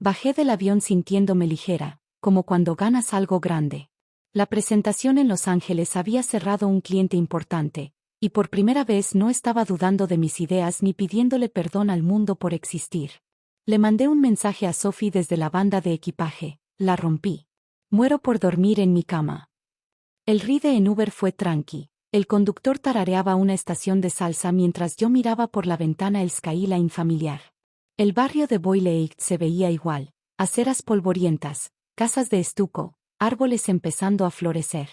Bajé del avión sintiéndome ligera, como cuando ganas algo grande. La presentación en Los Ángeles había cerrado un cliente importante, y por primera vez no estaba dudando de mis ideas ni pidiéndole perdón al mundo por existir. Le mandé un mensaje a Sophie desde la banda de equipaje, la rompí. Muero por dormir en mi cama. El ride en Uber fue tranqui. El conductor tarareaba una estación de salsa mientras yo miraba por la ventana el skyline familiar. El barrio de Boyle se veía igual, aceras polvorientas, casas de estuco, árboles empezando a florecer.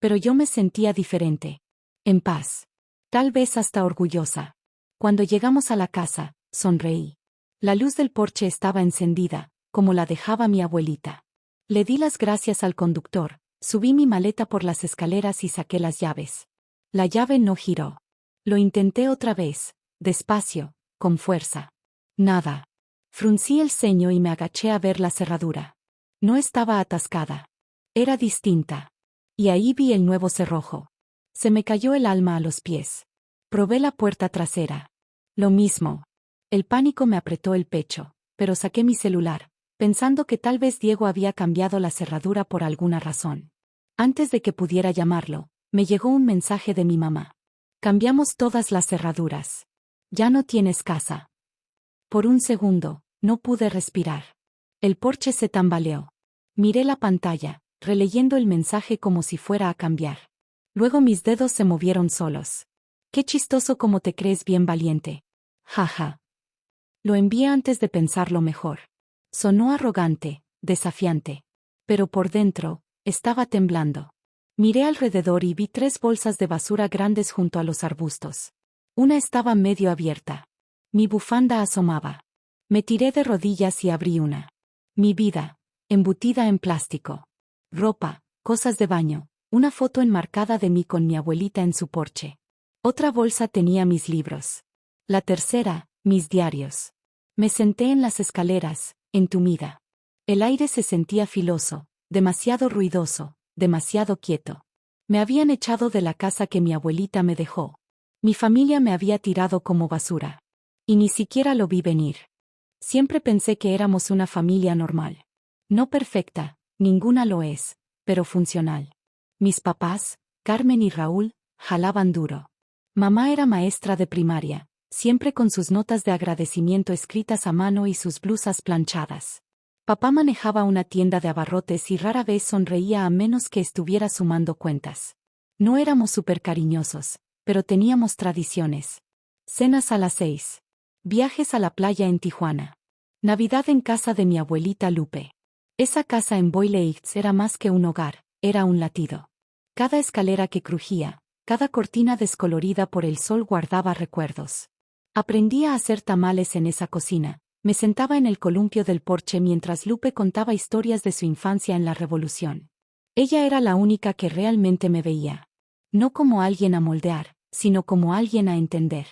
Pero yo me sentía diferente. En paz. Tal vez hasta orgullosa. Cuando llegamos a la casa, sonreí. La luz del porche estaba encendida, como la dejaba mi abuelita. Le di las gracias al conductor, subí mi maleta por las escaleras y saqué las llaves. La llave no giró. Lo intenté otra vez, despacio, con fuerza. Nada. Fruncí el ceño y me agaché a ver la cerradura. No estaba atascada. Era distinta. Y ahí vi el nuevo cerrojo. Se me cayó el alma a los pies. Probé la puerta trasera. Lo mismo. El pánico me apretó el pecho, pero saqué mi celular, pensando que tal vez Diego había cambiado la cerradura por alguna razón. Antes de que pudiera llamarlo, me llegó un mensaje de mi mamá. Cambiamos todas las cerraduras. Ya no tienes casa. Por un segundo, no pude respirar. El porche se tambaleó. Miré la pantalla, releyendo el mensaje como si fuera a cambiar. Luego mis dedos se movieron solos. Qué chistoso como te crees bien valiente. Jaja. Lo envié antes de pensarlo mejor. Sonó arrogante, desafiante. Pero por dentro, estaba temblando. Miré alrededor y vi 3 bolsas de basura grandes junto a los arbustos. Una estaba medio abierta. Mi bufanda asomaba. Me tiré de rodillas y abrí una. Mi vida, embutida en plástico. Ropa, cosas de baño, una foto enmarcada de mí con mi abuelita en su porche. Otra bolsa tenía mis libros. La tercera, mis diarios. Me senté en las escaleras, entumida. El aire se sentía filoso, demasiado ruidoso, demasiado quieto. Me habían echado de la casa que mi abuelita me dejó. Mi familia me había tirado como basura. Y ni siquiera lo vi venir. Siempre pensé que éramos una familia normal. No perfecta, ninguna lo es, pero funcional. Mis papás, Carmen y Raúl, jalaban duro. Mamá era maestra de primaria, siempre con sus notas de agradecimiento escritas a mano y sus blusas planchadas. Papá manejaba una tienda de abarrotes y rara vez sonreía a menos que estuviera sumando cuentas. No éramos súper cariñosos, pero teníamos tradiciones. Cenas a las 6. Viajes a la playa en Tijuana. Navidad en casa de mi abuelita Lupe. Esa casa en Boyle Heights era más que un hogar, era un latido. Cada escalera que crujía, cada cortina descolorida por el sol guardaba recuerdos. Aprendí a hacer tamales en esa cocina. Me sentaba en el columpio del porche mientras Lupe contaba historias de su infancia en la Revolución. Ella era la única que realmente me veía. No como alguien a moldear, sino como alguien a entender.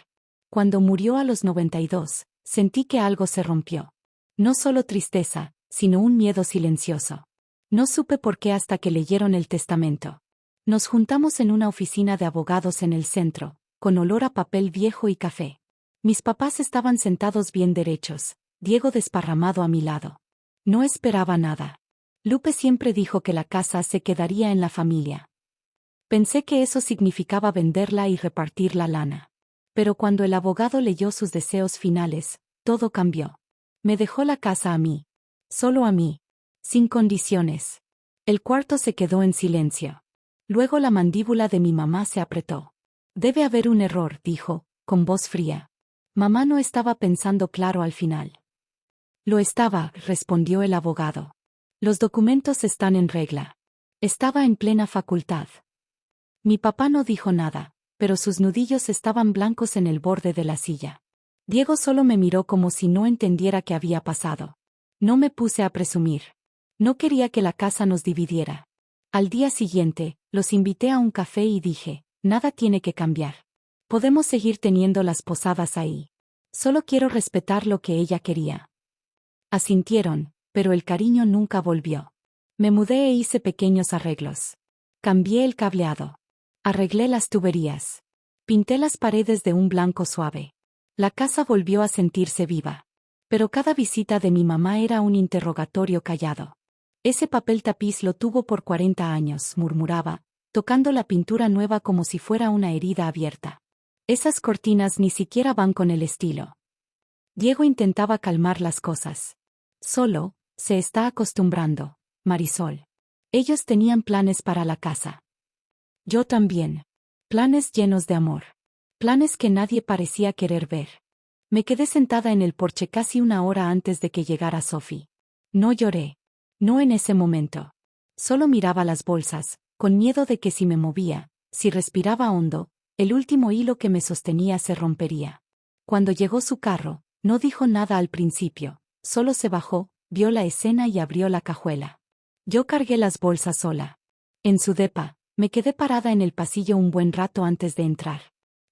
Cuando murió a los 92, sentí que algo se rompió. No solo tristeza, sino un miedo silencioso. No supe por qué hasta que leyeron el testamento. Nos juntamos en una oficina de abogados en el centro, con olor a papel viejo y café. Mis papás estaban sentados bien derechos, Diego desparramado a mi lado. No esperaba nada. Lupe siempre dijo que la casa se quedaría en la familia. Pensé que eso significaba venderla y repartir la lana. Pero cuando el abogado leyó sus deseos finales, todo cambió. Me dejó la casa a mí. Solo a mí. Sin condiciones. El cuarto se quedó en silencio. Luego la mandíbula de mi mamá se apretó. Debe haber un error, dijo, con voz fría. Mamá no estaba pensando claro al final. Lo estaba, respondió el abogado. Los documentos están en regla. Estaba en plena facultad. Mi papá no dijo nada, pero sus nudillos estaban blancos en el borde de la silla. Diego solo me miró como si no entendiera qué había pasado. No me puse a presumir. No quería que la casa nos dividiera. Al día siguiente, los invité a un café y dije, nada tiene que cambiar. Podemos seguir teniendo las posadas ahí. Solo quiero respetar lo que ella quería. Asintieron, pero el cariño nunca volvió. Me mudé e hice pequeños arreglos. Cambié el cableado. Arreglé las tuberías. Pinté las paredes de un blanco suave. La casa volvió a sentirse viva. Pero cada visita de mi mamá era un interrogatorio callado. Ese papel tapiz lo tuvo por 40 años, murmuraba, tocando la pintura nueva como si fuera una herida abierta. Esas cortinas ni siquiera van con el estilo. Diego intentaba calmar las cosas. Solo, se está acostumbrando, Marisol. Ellos tenían planes para la casa. Yo también. Planes llenos de amor. Planes que nadie parecía querer ver. Me quedé sentada en el porche casi una hora antes de que llegara Sophie. No lloré. No en ese momento. Solo miraba las bolsas, con miedo de que si me movía, si respiraba hondo, el último hilo que me sostenía se rompería. Cuando llegó su carro, no dijo nada al principio, solo se bajó, vio la escena y abrió la cajuela. Yo cargué las bolsas sola. En su depa, me quedé parada en el pasillo un buen rato antes de entrar.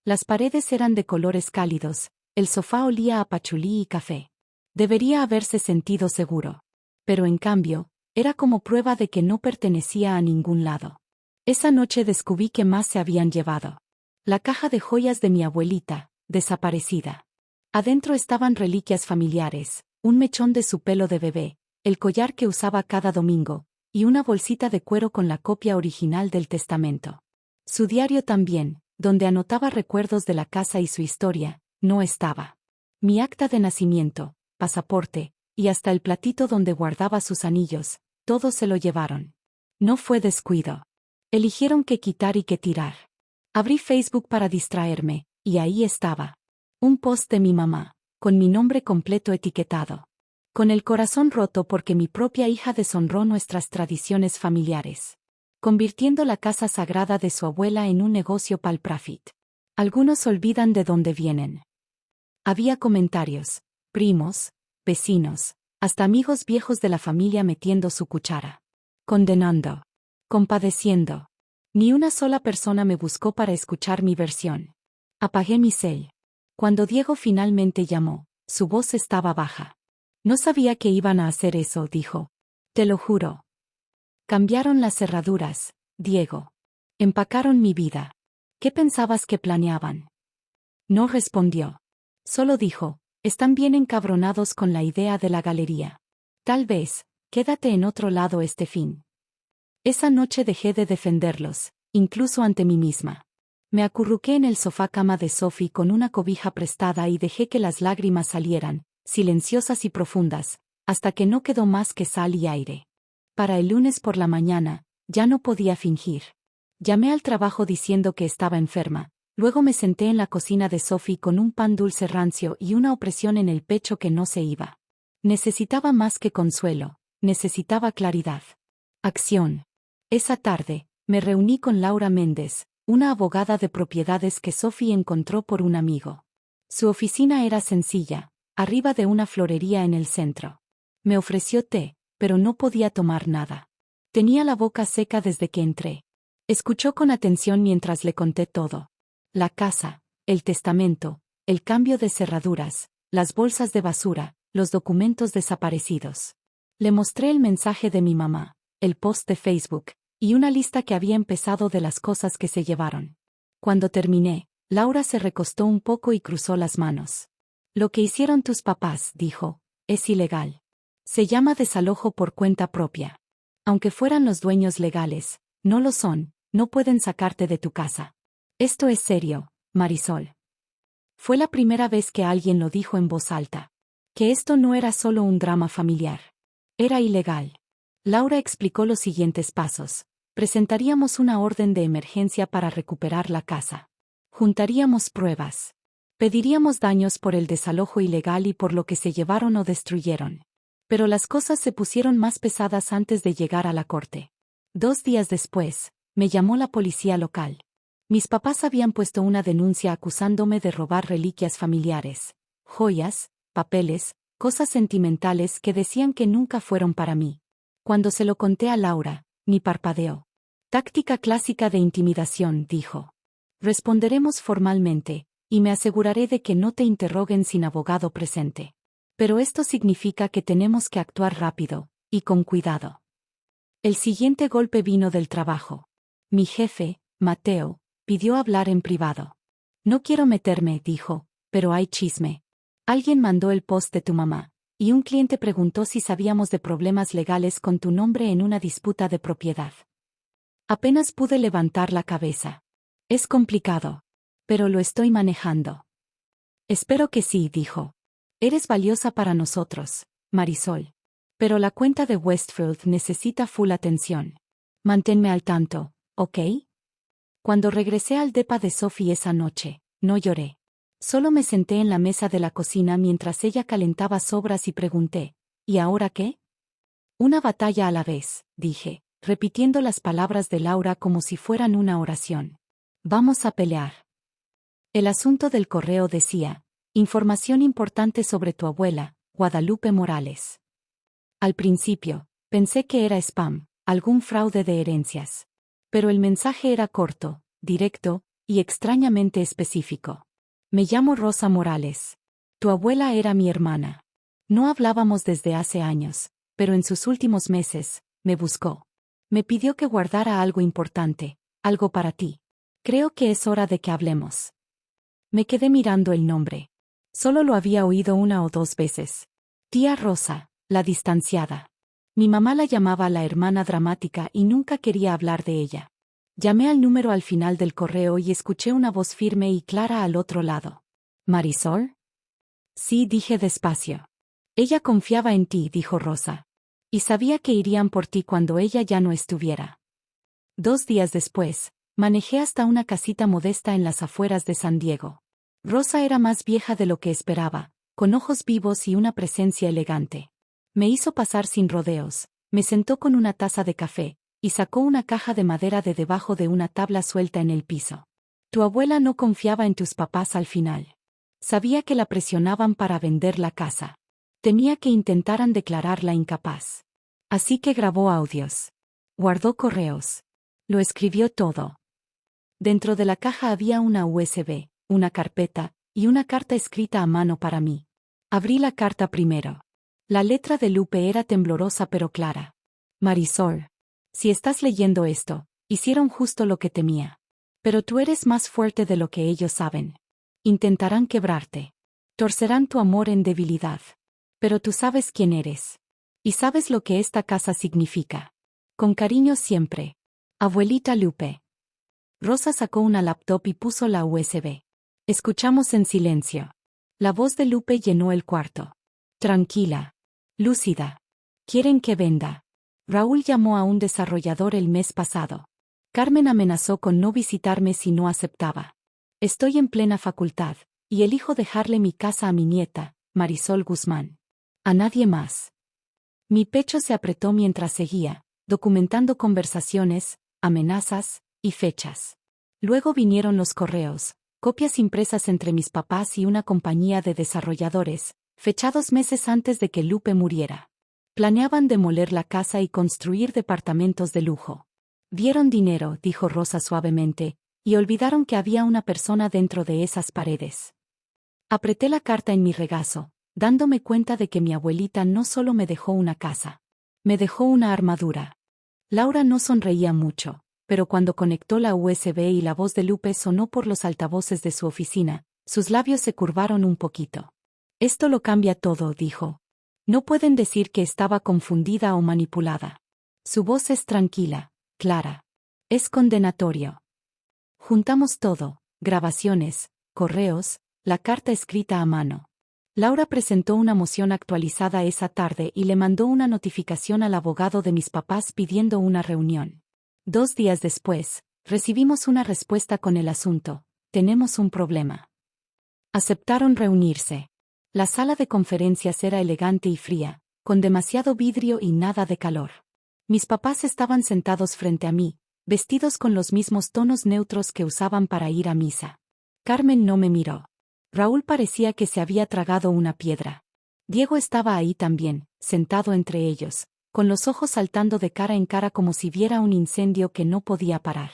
Las paredes eran de colores cálidos, el sofá olía a pachulí y café. Debería haberse sentido seguro. Pero en cambio, era como prueba de que no pertenecía a ningún lado. Esa noche descubrí que más se habían llevado. La caja de joyas de mi abuelita, desaparecida. Adentro estaban reliquias familiares, un mechón de su pelo de bebé, el collar que usaba cada domingo, y una bolsita de cuero con la copia original del testamento. Su diario también, donde anotaba recuerdos de la casa y su historia, no estaba. Mi acta de nacimiento, pasaporte, y hasta el platito donde guardaba sus anillos, todo se lo llevaron. No fue descuido. Eligieron qué quitar y qué tirar. Abrí Facebook para distraerme, y ahí estaba. Un post de mi mamá, con mi nombre completo etiquetado. Con el corazón roto porque mi propia hija deshonró nuestras tradiciones familiares. Convirtiendo la casa sagrada de su abuela en un negocio pal profit. Algunos olvidan de dónde vienen. Había comentarios, primos, vecinos, hasta amigos viejos de la familia metiendo su cuchara. Condenando. Compadeciendo. Ni una sola persona me buscó para escuchar mi versión. Apagué mi cel. Cuando Diego finalmente llamó, su voz estaba baja. No sabía que iban a hacer eso, dijo. Te lo juro. Cambiaron las cerraduras, Diego. Empacaron mi vida. ¿Qué pensabas que planeaban? No respondió. Solo dijo, están bien encabronados con la idea de la galería. Tal vez, quédate en otro lado este fin. Esa noche dejé de defenderlos, incluso ante mí misma. Me acurruqué en el sofá cama de Sophie con una cobija prestada y dejé que las lágrimas salieran, silenciosas y profundas, hasta que no quedó más que sal y aire. Para el lunes por la mañana, ya no podía fingir. Llamé al trabajo diciendo que estaba enferma, luego me senté en la cocina de Sophie con un pan dulce rancio y una opresión en el pecho que no se iba. Necesitaba más que consuelo, necesitaba claridad. Acción. Esa tarde, me reuní con Laura Méndez, una abogada de propiedades que Sophie encontró por un amigo. Su oficina era sencilla, arriba de una florería en el centro. Me ofreció té, pero no podía tomar nada. Tenía la boca seca desde que entré. Escuchó con atención mientras le conté todo. La casa, el testamento, el cambio de cerraduras, las bolsas de basura, los documentos desaparecidos. Le mostré el mensaje de mi mamá, el post de Facebook, y una lista que había empezado de las cosas que se llevaron. Cuando terminé, Laura se recostó un poco y cruzó las manos. Lo que hicieron tus papás, dijo, es ilegal. Se llama desalojo por cuenta propia. Aunque fueran los dueños legales, no lo son, no pueden sacarte de tu casa. Esto es serio, Marisol. Fue la primera vez que alguien lo dijo en voz alta. Que esto no era solo un drama familiar. Era ilegal. Laura explicó los siguientes pasos. Presentaríamos una orden de emergencia para recuperar la casa. Juntaríamos pruebas. Pediríamos daños por el desalojo ilegal y por lo que se llevaron o destruyeron. Pero las cosas se pusieron más pesadas antes de llegar a la corte. 2 días después, me llamó la policía local. Mis papás habían puesto una denuncia acusándome de robar reliquias familiares, joyas, papeles, cosas sentimentales que decían que nunca fueron para mí. Cuando se lo conté a Laura, ni parpadeó. Táctica clásica de intimidación, dijo. Responderemos formalmente, y me aseguraré de que no te interroguen sin abogado presente. Pero esto significa que tenemos que actuar rápido, y con cuidado. El siguiente golpe vino del trabajo. Mi jefe, Mateo, pidió hablar en privado. No quiero meterme, dijo, pero hay chisme. Alguien mandó el post de tu mamá, y un cliente preguntó si sabíamos de problemas legales con tu nombre en una disputa de propiedad. Apenas pude levantar la cabeza. Es complicado. Pero lo estoy manejando. Espero que sí, dijo. Eres valiosa para nosotros, Marisol. Pero la cuenta de Westfield necesita full atención. Manténme al tanto, ¿ok? Cuando regresé al depa de Sophie esa noche, no lloré. Solo me senté en la mesa de la cocina mientras ella calentaba sobras y pregunté, ¿y ahora qué? Una batalla a la vez, dije, repitiendo las palabras de Laura como si fueran una oración. Vamos a pelear. El asunto del correo decía, información importante sobre tu abuela, Guadalupe Morales. Al principio, pensé que era spam, algún fraude de herencias. Pero el mensaje era corto, directo, y extrañamente específico. Me llamo Rosa Morales. Tu abuela era mi hermana. No hablábamos desde hace años, pero en sus últimos meses, me buscó. Me pidió que guardara algo importante, algo para ti. Creo que es hora de que hablemos. Me quedé mirando el nombre. Solo lo había oído una o dos veces. Tía Rosa, la distanciada. Mi mamá la llamaba la hermana dramática y nunca quería hablar de ella. Llamé al número al final del correo y escuché una voz firme y clara al otro lado. ¿Marisol? Sí, dije despacio. Ella confiaba en ti, dijo Rosa. Y sabía que irían por ti cuando ella ya no estuviera. 2 días después, manejé hasta una casita modesta en las afueras de San Diego. Rosa era más vieja de lo que esperaba, con ojos vivos y una presencia elegante. Me hizo pasar sin rodeos, me sentó con una taza de café, y sacó una caja de madera de debajo de una tabla suelta en el piso. Tu abuela no confiaba en tus papás al final. Sabía que la presionaban para vender la casa. Temía que intentaran declararla incapaz. Así que grabó audios. Guardó correos. Lo escribió todo. Dentro de la caja había una USB, una carpeta, y una carta escrita a mano para mí. Abrí la carta primero. La letra de Lupe era temblorosa pero clara. Marisol. Si estás leyendo esto, hicieron justo lo que temía. Pero tú eres más fuerte de lo que ellos saben. Intentarán quebrarte. Torcerán tu amor en debilidad. Pero tú sabes quién eres. Y sabes lo que esta casa significa. Con cariño siempre. Abuelita Lupe. Rosa sacó una laptop y puso la USB. Escuchamos en silencio. La voz de Lupe llenó el cuarto. Tranquila. Lúcida. Quieren que venda. Raúl llamó a un desarrollador el mes pasado. Carmen amenazó con no visitarme si no aceptaba. Estoy en plena facultad, y elijo dejarle mi casa a mi nieta, Marisol Guzmán. A nadie más. Mi pecho se apretó mientras seguía, documentando conversaciones, amenazas y fechas. Luego vinieron los correos, copias impresas entre mis papás y una compañía de desarrolladores, fechados meses antes de que Lupe muriera. Planeaban demoler la casa y construir departamentos de lujo. Dieron dinero, dijo Rosa suavemente, y olvidaron que había una persona dentro de esas paredes. Apreté la carta en mi regazo, dándome cuenta de que mi abuelita no solo me dejó una casa. Me dejó una armadura. Laura no sonreía mucho, pero cuando conectó la USB y la voz de Lupe sonó por los altavoces de su oficina, sus labios se curvaron un poquito. Esto lo cambia todo, dijo. No pueden decir que estaba confundida o manipulada. Su voz es tranquila, clara. Es condenatorio. Juntamos todo, grabaciones, correos, la carta escrita a mano. Laura presentó una moción actualizada esa tarde y le mandó una notificación al abogado de mis papás pidiendo una reunión. 2 días después, recibimos una respuesta con el asunto: tenemos un problema. Aceptaron reunirse. La sala de conferencias era elegante y fría, con demasiado vidrio y nada de calor. Mis papás estaban sentados frente a mí, vestidos con los mismos tonos neutros que usaban para ir a misa. Carmen no me miró. Raúl parecía que se había tragado una piedra. Diego estaba ahí también, sentado entre ellos, con los ojos saltando de cara en cara como si viera un incendio que no podía parar.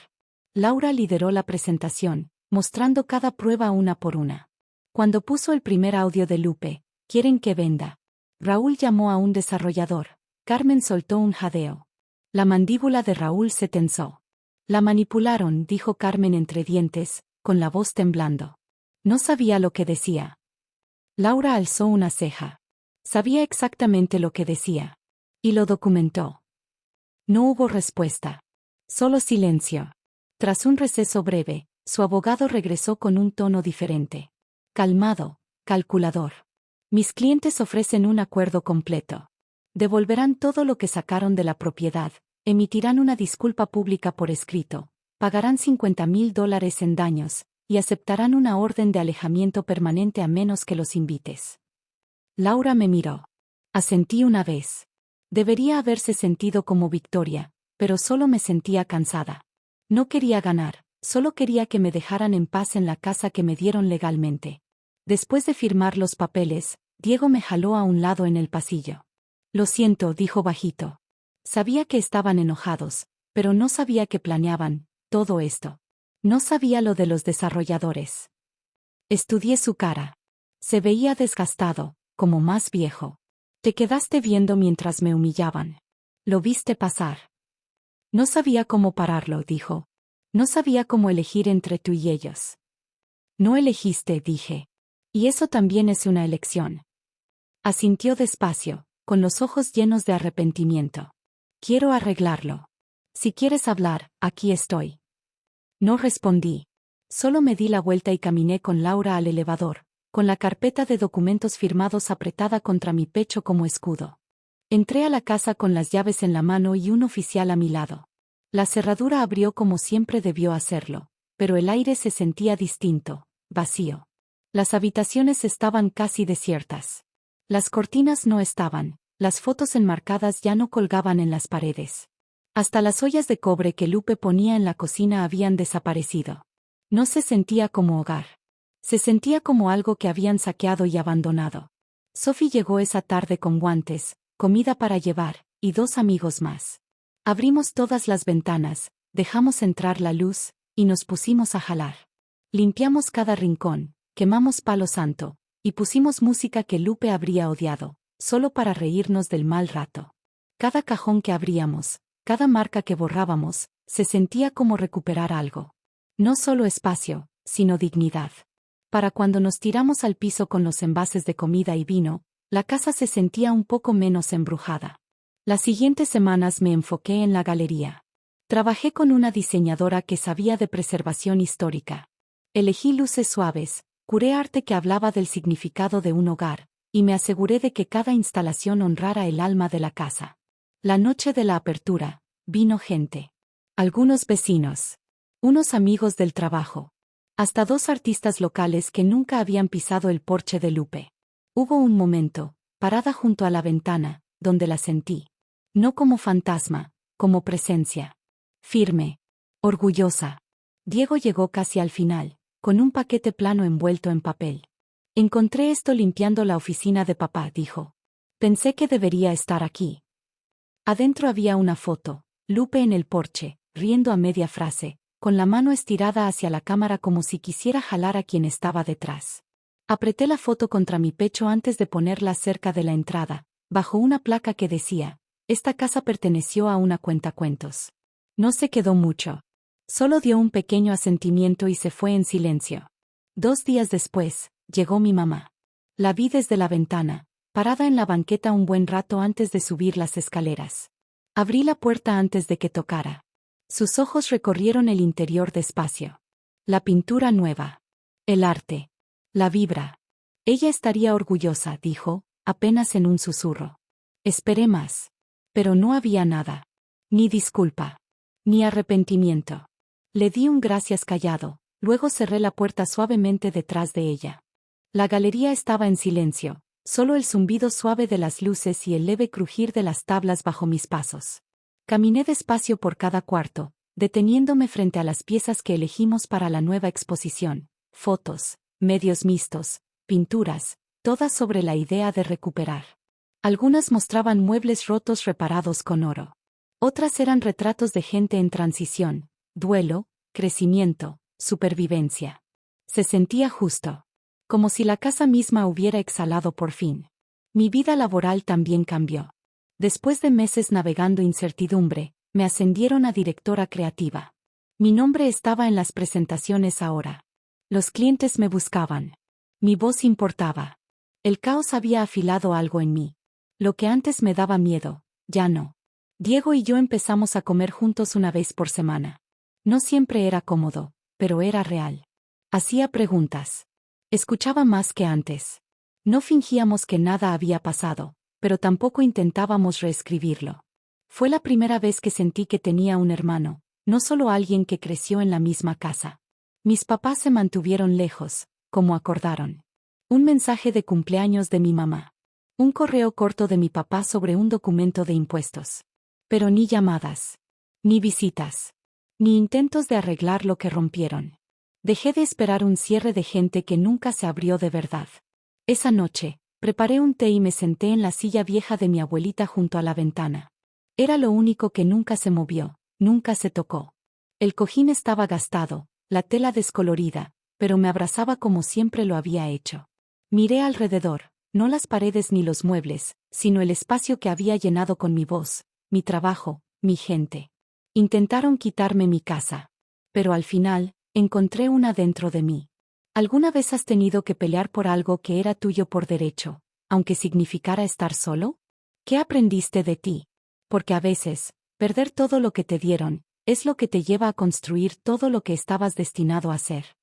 Laura lideró la presentación, mostrando cada prueba una por una. Cuando puso el primer audio de Lupe, quieren que venda. Raúl llamó a un desarrollador. Carmen soltó un jadeo. La mandíbula de Raúl se tensó. La manipularon, dijo Carmen entre dientes, con la voz temblando. No sabía lo que decía. Laura alzó una ceja. Sabía exactamente lo que decía. Y lo documentó. No hubo respuesta. Solo silencio. Tras un receso breve, su abogado regresó con un tono diferente. Calmado, calculador. Mis clientes ofrecen un acuerdo completo. Devolverán todo lo que sacaron de la propiedad, emitirán una disculpa pública por escrito, pagarán $50,000 en daños, y aceptarán una orden de alejamiento permanente a menos que los invites. Laura me miró. Asentí una vez. Debería haberse sentido como victoria, pero solo me sentía cansada. No quería ganar, solo quería que me dejaran en paz en la casa que me dieron legalmente. Después de firmar los papeles, Diego me jaló a un lado en el pasillo. Lo siento, dijo bajito. Sabía que estaban enojados, pero no sabía que planeaban todo esto. No sabía lo de los desarrolladores. Estudié su cara. Se veía desgastado, como más viejo. Te quedaste viendo mientras me humillaban. Lo viste pasar. No sabía cómo pararlo, dijo. No sabía cómo elegir entre tú y ellos. No elegiste, dije. Y eso también es una elección. Asintió despacio, con los ojos llenos de arrepentimiento. Quiero arreglarlo. Si quieres hablar, aquí estoy. No respondí. Solo me di la vuelta y caminé con Laura al elevador, con la carpeta de documentos firmados apretada contra mi pecho como escudo. Entré a la casa con las llaves en la mano y un oficial a mi lado. La cerradura abrió como siempre debió hacerlo, pero el aire se sentía distinto, vacío. Las habitaciones estaban casi desiertas. Las cortinas no estaban, las fotos enmarcadas ya no colgaban en las paredes. Hasta las ollas de cobre que Lupe ponía en la cocina habían desaparecido. No se sentía como hogar. Se sentía como algo que habían saqueado y abandonado. Sophie llegó esa tarde con guantes, comida para llevar, y 2 amigos más. Abrimos todas las ventanas, dejamos entrar la luz, y nos pusimos a jalar. Limpiamos cada rincón, quemamos palo santo, y pusimos música que Lupe habría odiado, solo para reírnos del mal rato. Cada cajón que abríamos, cada marca que borrábamos, se sentía como recuperar algo. No solo espacio, sino dignidad. Para cuando nos tiramos al piso con los envases de comida y vino, la casa se sentía un poco menos embrujada. Las siguientes semanas me enfoqué en la galería. Trabajé con una diseñadora que sabía de preservación histórica. Elegí luces suaves, curé arte que hablaba del significado de un hogar, y me aseguré de que cada instalación honrara el alma de la casa. La noche de la apertura, vino gente. Algunos vecinos. Unos amigos del trabajo. Hasta 2 artistas locales que nunca habían pisado el porche de Lupe. Hubo un momento, parada junto a la ventana, donde la sentí. No como fantasma, como presencia. Firme. Orgullosa. Diego llegó casi al final, con un paquete plano envuelto en papel. Encontré esto limpiando la oficina de papá, dijo. Pensé que debería estar aquí. Adentro había una foto, Lupe en el porche, riendo a media frase, con la mano estirada hacia la cámara como si quisiera jalar a quien estaba detrás. Apreté la foto contra mi pecho antes de ponerla cerca de la entrada, bajo una placa que decía, esta casa perteneció a una cuentacuentos. No se quedó mucho. Solo dio un pequeño asentimiento y se fue en silencio. 2 días después, llegó mi mamá. La vi desde la ventana, parada en la banqueta un buen rato antes de subir las escaleras. Abrí la puerta antes de que tocara. Sus ojos recorrieron el interior despacio. La pintura nueva. El arte. La vibra. Ella estaría orgullosa, dijo, apenas en un susurro. Esperé más. Pero no había nada. Ni disculpa. Ni arrepentimiento. Le di un gracias callado, luego cerré la puerta suavemente detrás de ella. La galería estaba en silencio, solo el zumbido suave de las luces y el leve crujir de las tablas bajo mis pasos. Caminé despacio por cada cuarto, deteniéndome frente a las piezas que elegimos para la nueva exposición, fotos, medios mixtos, pinturas, todas sobre la idea de recuperar. Algunas mostraban muebles rotos reparados con oro. Otras eran retratos de gente en transición, duelo, crecimiento, supervivencia. Se sentía justo. Como si la casa misma hubiera exhalado por fin. Mi vida laboral también cambió. Después de meses navegando incertidumbre, me ascendieron a directora creativa. Mi nombre estaba en las presentaciones ahora. Los clientes me buscaban. Mi voz importaba. El caos había afilado algo en mí. Lo que antes me daba miedo, ya no. Diego y yo empezamos a comer juntos una vez por semana. No siempre era cómodo, pero era real. Hacía preguntas. Escuchaba más que antes. No fingíamos que nada había pasado, pero tampoco intentábamos reescribirlo. Fue la primera vez que sentí que tenía un hermano, no solo alguien que creció en la misma casa. Mis papás se mantuvieron lejos, como acordaron. Un mensaje de cumpleaños de mi mamá. Un correo corto de mi papá sobre un documento de impuestos. Pero ni llamadas. Ni visitas. Ni intentos de arreglar lo que rompieron. Dejé de esperar un cierre de gente que nunca se abrió de verdad. Esa noche, preparé un té y me senté en la silla vieja de mi abuelita junto a la ventana. Era lo único que nunca se movió, nunca se tocó. El cojín estaba gastado, la tela descolorida, pero me abrazaba como siempre lo había hecho. Miré alrededor, no las paredes ni los muebles, sino el espacio que había llenado con mi voz, mi trabajo, mi gente. Intentaron quitarme mi casa. Pero al final, encontré una dentro de mí. ¿Alguna vez has tenido que pelear por algo que era tuyo por derecho, aunque significara estar solo? ¿Qué aprendiste de ti? Porque a veces, perder todo lo que te dieron, es lo que te lleva a construir todo lo que estabas destinado a ser.